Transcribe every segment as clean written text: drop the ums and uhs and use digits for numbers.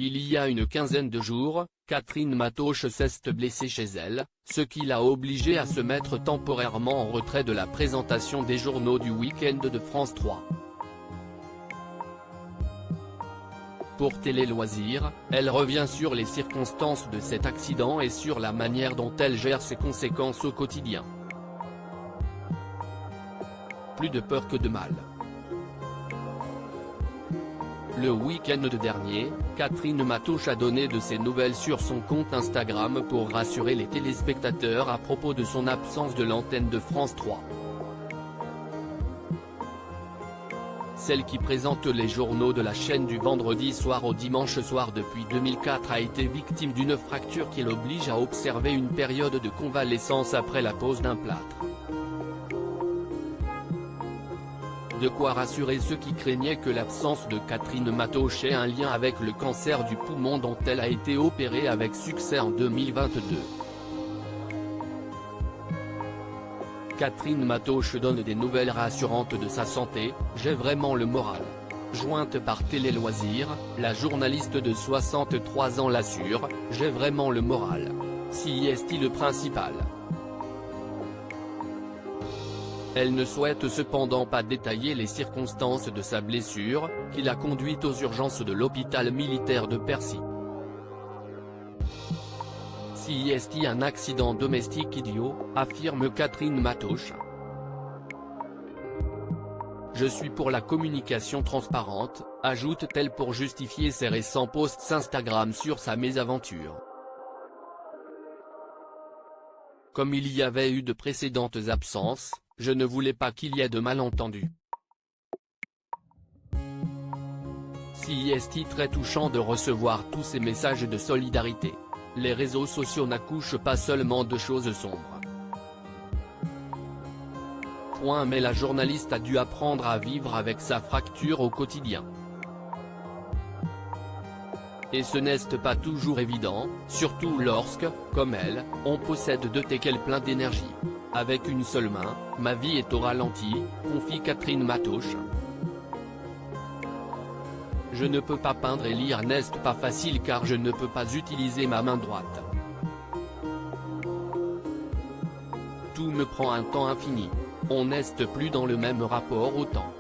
Il y a une quinzaine de jours, Catherine Matoche s'est blessée chez elle, ce qui l'a obligée à se mettre temporairement en retrait de la présentation des journaux du week-end de France 3. Pour Télé Loisirs, elle revient sur les circonstances de cet accident et sur la manière dont elle gère ses conséquences au quotidien. Plus de peur que de mal. Le week-end dernier, Catherine Matoche a donné de ses nouvelles sur son compte Instagram pour rassurer les téléspectateurs à propos de son absence de l'antenne de France 3. Celle qui présente les journaux de la chaîne du vendredi soir au dimanche soir depuis 2004 a été victime d'une fracture qui l'oblige à observer une période de convalescence après la pose d'un plâtre. De quoi rassurer ceux qui craignaient que l'absence de Catherine Matoche ait un lien avec le cancer du poumon dont elle a été opérée avec succès en 2022. Catherine Matoche donne des nouvelles rassurantes de sa santé, « J'ai vraiment le moral ». Jointe par Télé Loisirs, la journaliste de 63 ans l'assure, « J'ai vraiment le moral. Si est-il le principal ». Elle ne souhaite cependant pas détailler les circonstances de sa blessure, qui l'a conduite aux urgences de l'hôpital militaire de Percy. Si est-il un accident domestique idiot, affirme Catherine Matoche. Je suis pour la communication transparente, ajoute-t-elle pour justifier ses récents posts Instagram sur sa mésaventure. Comme il y avait eu de précédentes absences, je ne voulais pas qu'il y ait de malentendus. Si est très touchant de recevoir tous ces messages de solidarité. Les réseaux sociaux n'accouchent pas seulement de choses sombres. Mais la journaliste a dû apprendre à vivre avec sa fracture au quotidien. Et ce n'est pas toujours évident, surtout lorsque, comme elle, on possède de qu'elle plein d'énergie. Avec une seule main, ma vie est au ralenti, confie Catherine Matoche. Je ne peux pas peindre et lire, n'est pas facile car je ne peux pas utiliser ma main droite. Tout me prend un temps infini. On n'est plus dans le même rapport au temps.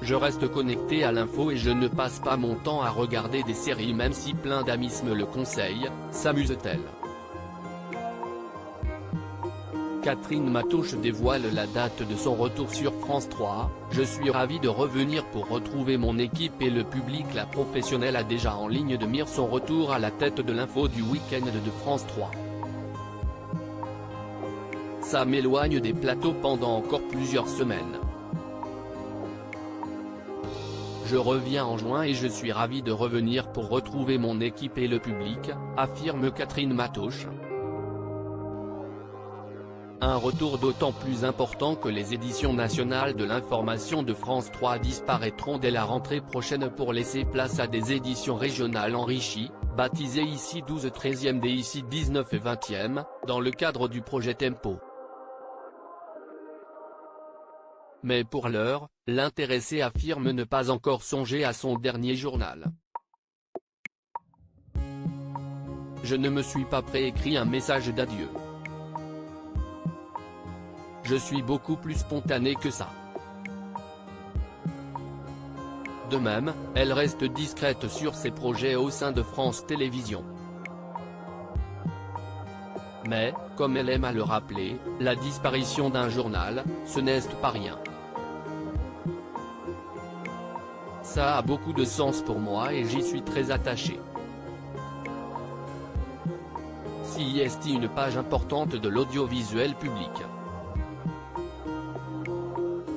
Je reste connecté à l'info et je ne passe pas mon temps à regarder des séries même si plein d'amis me le conseillent, s'amuse-t-elle. Catherine Matoche dévoile la date de son retour sur France 3, « Je suis ravie de revenir pour retrouver mon équipe et le public ». La professionnelle a déjà en ligne de mire son retour à la tête de l'info du week-end de France 3. Ça m'éloigne des plateaux pendant encore plusieurs semaines. Je reviens en juin et je suis ravie de revenir pour retrouver mon équipe et le public, affirme Catherine Matoche. Un retour d'autant plus important que les éditions nationales de l'information de France 3 disparaîtront dès la rentrée prochaine pour laisser place à des éditions régionales enrichies, baptisées ici 12 13e et ici 19 et 20e, dans le cadre du projet Tempo. Mais pour l'heure, l'intéressé affirme ne pas encore songer à son dernier journal. Je ne me suis pas préécrit un message d'adieu. Je suis beaucoup plus spontanée que ça. De même, elle reste discrète sur ses projets au sein de France Télévisions. Mais, comme elle aime à le rappeler, la disparition d'un journal, ce n'est pas rien. Ça a beaucoup de sens pour moi et j'y suis très attachée. Si est une page importante de l'audiovisuel public.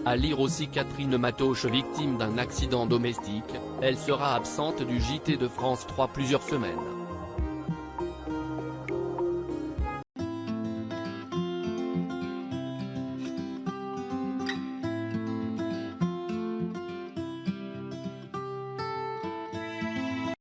À lire aussi Catherine Matoche victime d'un accident domestique, elle sera absente du JT de France 3 plusieurs semaines.